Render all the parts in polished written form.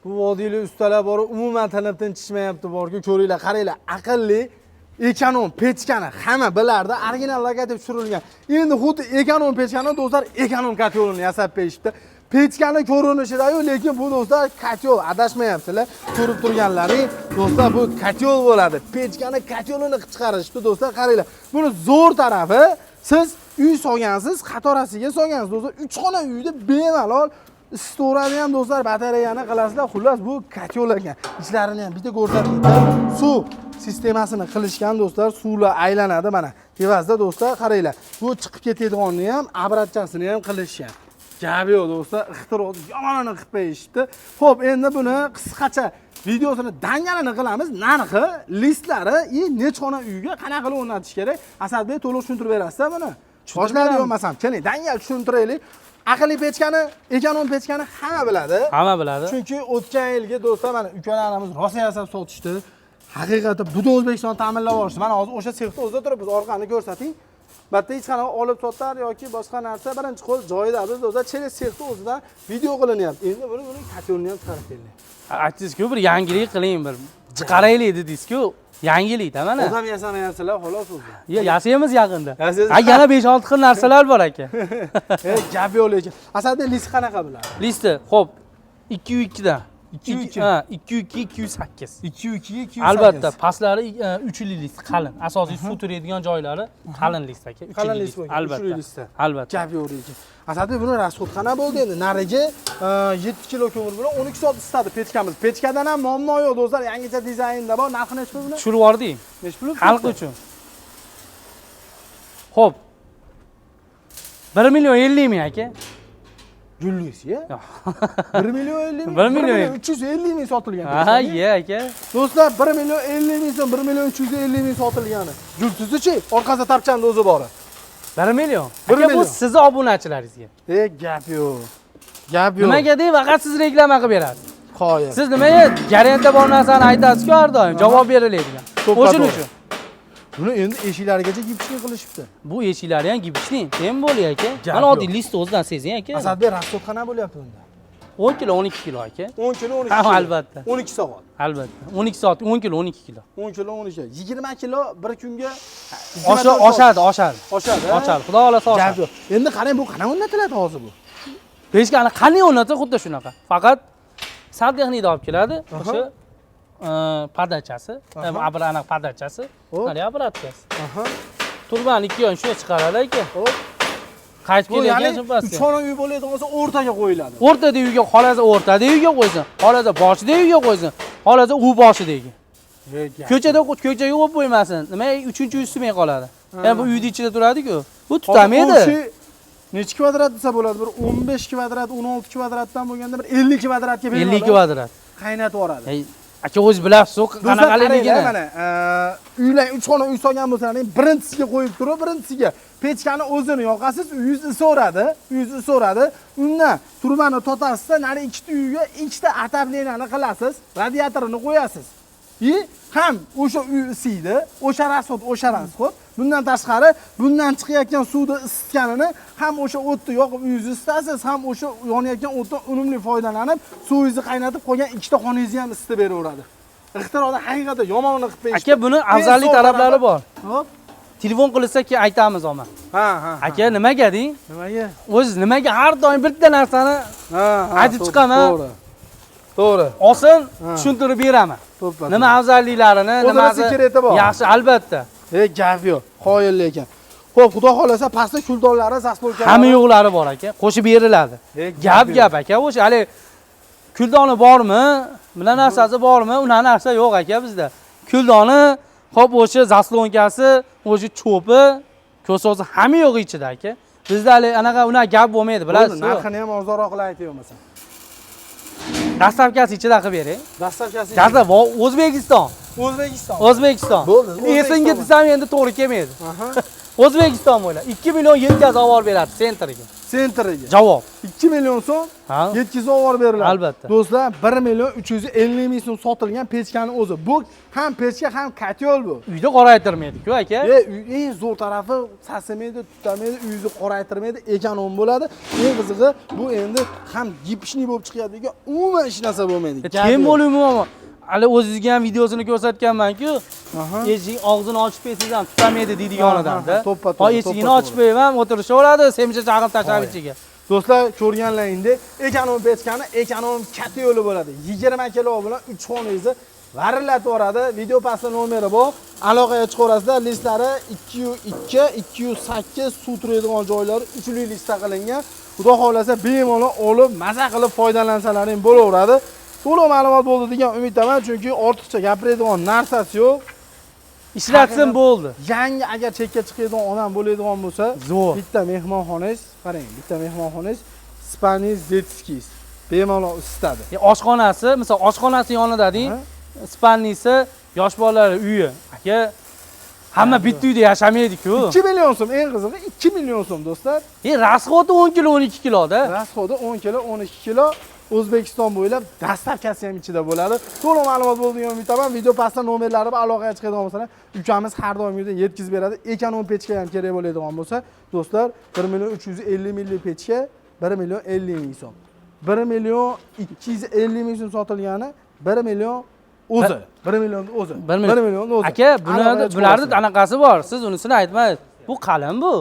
Bu vodiyli ustalar bor, umuman tanib tinchishmayapti borku, ko'ringlar, qaranglar, aqlli ekonom pechkani hamma bilardi, original logotip tushirilgan. Endi xuddi ekonom pechkani do'stlar, ekonom kotyolini yasab berishdi. Pechkani ko'rinishida-yu, lekin bu do'stlar kotyol, adashmayapsizlar. Ko'rib turganlaring, do'stlar, bu kotyol bo'ladi. Pechkani kotyolini chiqarishdi, do'stlar, qaranglar. Buni zo'r tarafi, siz uy solgansiz, qatorasiga solgansiz, do'stlar, 3 xona uyda bemalol isitaveradi ham do'stlar, batareyani qilasizlar. Xullas, bu kotyol ekan. Ichlarini ham bitta ko'rsataylik. Suv sistemasini qilishgan do'stlar, suvlar aylanadi mana. Tevazda do'stlar, qaranglar. Bu chiqib ketadiganini ham, obratchasini ham qilishgan. Gabi yo'q do'stlar, ixtironi yomonini qilib qo'yishdi. Xo'p, endi buni qisqacha videosini dangalini qilamiz. Narxi, listlari, nechta xona uyga qanaqa qilib o'rnatish kerak? Asadbek to'liq tushuntirib berasiz buni. Boshlaydi bo'lmasam, keling, dangal tushuntiraylik. Aqlli pechkani, ekonom pechkani hamma biladi. Hamma biladi. Chunki o'tgan yilgi do'stlar, mana ukalarimiz rosa yasab sotishdi. Haqiqatda butun O'zbekiston ta'minlab olishdi. Mana hozir o'sha sexda o'zida turib, biz orqani ko'rsating. Bitta hech qanaqa olib sotar yoki boshqa narsa birinchi qo'l joyida biz do'stlar cheles sexda o'zida video qilinyapti. Endi buni kotyolni ham chiqarib keldik. Aytdingiz-ku, bir yangilik qiling, bir chiqaraylik dedingiz-ku. Yangilikda mana. Odam yasamayapsizlar, xolos o'zi. Yasaymiz yaqinda. Yana 5-6 xil narsalar bor aka. Gap yo'q lekin. Asadbek list qanaqa biladi? Listi, xo'p, 202 dan. 202. Ha, 202 208. 202 208. Albatta, pastlari 3 list qalin. Asosiy suv turadigan joylari qalin list aka. 3 list. Albatta. Albatta. Gap yo'q lekin. Asadbek buni rasxod qana bo'ldi endi. Nariga 7 kilo ko'mir bilan 12 soat isitadi pechkamiz. Pechkadan ham muammo yo'q do'stlar, yangicha dizaynda bor. Narxi nechta buni? Tushirib yubordik. Nech pul? Xalq uchun. Xo'p. 1 million 50 ming aka. Gullis-ya? 1 million 50 ming. 1 million 350 ming sotilgan. Ha, ye aka. Do'stlar, 1 million 50 ming so'm, 1 million 350 ming sotilgani. Julsizi-chi, orqasida tapchanda o'zi bor. 1 million. 1 Aka bu million. sizni obunachilaringizga. Gap yo'q. Gap yo'q. Nimaga deb faqat siz reklama qilib berasiz. Qo'ya. Siz nimaga garantiyada bor narsani aytasiz-ku har doim, javob beriladigan. O'shuning uchun. Buni endi eshiklarigacha gipsli qilishibdi. Bu eshiklari ham gipsli, tem bo'li aka. Mana oddiy list o'zidan sezing aka. Asadbek rasxod qana bo'lyapti bunda? 10 kilo 12 kilo aka. 10 kilo 12 Ha, kilo. albatta. 12 soat. Albatta. 12 soat 10 kilo 12 kilo. 10 kilo 12. 20 kilo bir kunga Oshadi. Oshadi. Ochadi. Xudo xolasa oshadi. Endi qarang, bu qana o'rnatiladi hozir bu. Pechkani qanday o'rnatsa xuddi shunaqa. Faqat santexnikda olib keladi. O'sha padachasi, anaqa padachasi, mana aparatkasi. Turbani 2 yon shunga chiqaradi aka. Xo'p. Qaytib kelgan Uch pastga. xona uy bo'ladigan bo'lsa o'rtaga qo'yiladi. O'rtada uyga, xolasa o'rtada uyga qo'ysin. Xolasa boshida uyga qo'ysin. Xolasa u boshidagi. Ko'chaga qo'yib qo'ymasin. Nima 3-chi uy istimay qoladi. Ya'ni bu uyning ichida turadi-ku. Bu tutamaydi. Necha kvadrat desa bo'ladi? Bir 15 kvadrat, 16 kvadratdan bo'lganda bir 50 kvadratga beriladi. 50 kvadrat. Qaynatib yuboradi. Aka o'zi bilasiz-ku qanaqaligini. Mana uylar 3 xona uy solgan bo'lsangiz, birinchisiga qo'yib turib, birinchisiga pechkani o'zini yoqasiz, uyingiz isovradi. Undan turbani totasizda, nari ikkita uyga ikkita atapleniyani qilasiz, radiatorini qo'yasiz. Ham o'sha uy isiydi, o'sha rasxod. Bundan tashqari, bundan chiqayotgan suvni isitganini ham o'sha o'tni yoqib uyingizni isitasiz, ham o'sha yonayotgan o'tdan unumli foydalanib, suvingizni qaynatib qolgan ikkita xonangizni ham isitib beraveradi. Ixtiroda haqiqatda yomonini qilib berishdi. Aka, buni afzallik talablari bor. Hop. Telefon qilsa ki aytamiz oma. Ha. Aka, nimaga deng? Nimaga? O'zi nimaga har doim bitta narsani aytib chiqaman? To'g'ri. Olsin, tushuntirib beraman. Nima afzalliklarini, nimasi yaxshi, albatta. Gap yo'q. Qoyil lekin. Xo'p, xudo xolasa pastda kuldonlari, zasbolkalari. Hamma yo'qlari bor aka, qo'shib beriladi. Gap aka, o'sha hali kuldoni bormi? Bular narsasi bormi? Unaqa narsa yo'q aka bizda. Kuldoni, xo'p o'sha zaslonkasi, o'sha cho'pi, ko'sozi hamma yo'q ichida aka. Bizda hali anaqa gap bo'lmaydi, bilasiz. Narxini ham arzonroq qilib aytib bo'lmasa. Dastavkasi ichida qilib bering. Dastavkasi. Gazda O'zbekiston. Bo'ldi. Esinga desam endi to'g'ri kelmaydi. O'zbekiston bo'lar. 2 million yetkazib olib beradi sentrga. sentriga. Javob. 2 million so'm Ha. yetkazib olib beriladi. Albatta. Do'stlar, 1 million 350 ming so'm sotilgan pechkani o'zi. Bu ham pechka, ham kotyol bu. Uyda qoraytirmaydi-ku aka. Eng zo'r tarafi sasimaydi, tutamaydi, uyni qoraytirmaydi, ekonom bo'ladi. Eng qizig'i bu endi ham gipishni bo'lib chiqadigan, umuman hech narsa bo'lmaydi. Keyin bo'limi ammo hali o'zingizga ham videosini ko'rsatganman-ku. Aha. Eshik og'zini ochib bersangiz ham tutamaydi deydiganidan-da. to'ppa-to'g'ri, Hoy eshigini ochib berib o'tirishaveradi, semcha chaqib tashlab ichiga. Do'stlar, ko'rganlaringdek, ekonom pechkani ekonom katta yo'li bo'ladi. 20 kilo bilan 3 xoningizni varillatib yuboradi. Video pastda nomeri bor. Aloqaga chiqaverasizlar. Listlari 202, 208 suv turadigan joylari uchli listda qilingan. Xudo xolasa bemalol olib, maza qilib foydalansalaring bo'laveradi. To'liq ma'lumot bo'ldi degan umiddaman, chunki ortiqcha gapiradigan narsasi yo'q. Ishlatsin bo'ldi. Yangi agar chekka chiqadigan odam bo'ladigan bo'lsa, Zo'r. bitta mehmonxonangiz, qarang, bitta mehmonxonangiz Spanish Zetskis bemalol isitadi. Oshxonasi, misol oshxonasi yonida-ding, spannisi, yosh bolalar uyi. Aka, hamma bitta uyda yashamaydi-ku. 2 million so'm, eng qizig'i 2 million so'm do'stlar. Rasxodi 10 kilo, 12 kiloda. Rasxodi 10 kilo, 12 kilo O'zbekiston bo'ylab dastavkasi ham ichida bo'ladi. To'liq ma'lumot bo'ldi degan umiddaman. Video pastda nomerlari bilan aloqaga chiqadigan bo'lsalar, ukamiz har doimgidek yetkazib beradi. Ekonom pechka ham kerak bo'ladigan bo'lsa, do'stlar, 1 million 350 minglik pechka 1 million 50 ming so'm. 1 million 250 ming so'm sotilgani 1 million o'zi. 1 million o'zi. 1 million o'zi. Aka, bularda anaqasi bor. Siz unisini aytmaysiz. Bu qalin bu.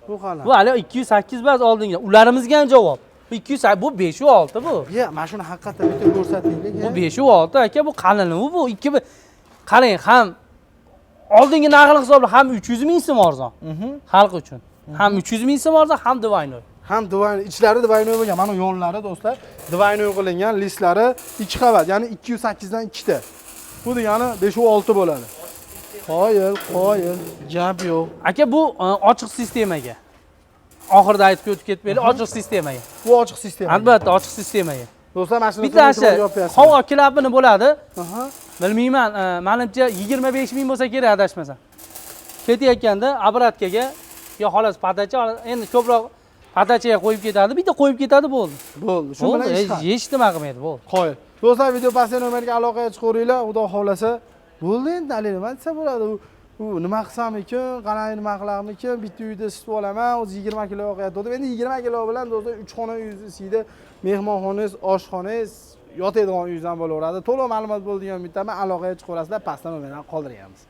Bu qalin. Bu hali 208 bas oldingi. Ularimizga ham javob. Bu 200, bu 5 u 6 bu. Mana shuni haqiqatdan bitta ko'rsataylik. Bu 5 u 6 aka, bu qalin bu 2. Qarang, ham oldingi narxini hisoblab ham 300 ming so'm arzon. Xalq uchun. Ham 300 ming so'm arzon, ham Divinoy. Ham Divinoy, ichlari Divinoy bo'lgan. Mana yonlari do'stlar, Divinoy qilingan, listlari 2 qavat, ya'ni 208 dan 2 ta. Bu degani 5 u 6 bo'ladi. Qoyil, gap yo'q. Aka, bu ochiq sistemaga. Oxirida aytib o'tib ketmaylik, ochiq sistemaga. Bu ochiq sistema. Albatta, ochiq sistemaga. Do'stlar, mana shuni Bittasi havo klapini bo'ladi. Bilmayman, menimcha 25 ming bo'lsa kerak adashmasam. Ketayotganda obratkaga yo xolos patacha, endi ko'proq patachaga qo'yib ketadi, bitta qo'yib ketadi bo'ldi. Bo'ldi. Shu bilan ish hal. Hech nima qilmaydi, bo'ldi. Qo'yil. Do'stlar, video pastdagi nomerga aloqaga chiqaveringlar, xudo xolasa. Bo'ldi endi, nima desa bo'ladi. U nima qilsam ekan, qanday nima qilardim ekan, bitta uyda isitib olaman, o'zi 20 kilo qo'yadi. Endi 20 kilo bilan do'stlar 3 xona uyingizni isitdi, mehmonxonangiz, oshxonangiz, yotadigan uyingizdan bo'laveradi. To'liq ma'lumot bo'ldi degan umiddaman. Aloqaga chiqaverasizlar, pastdan nomerni qoldirganmiz.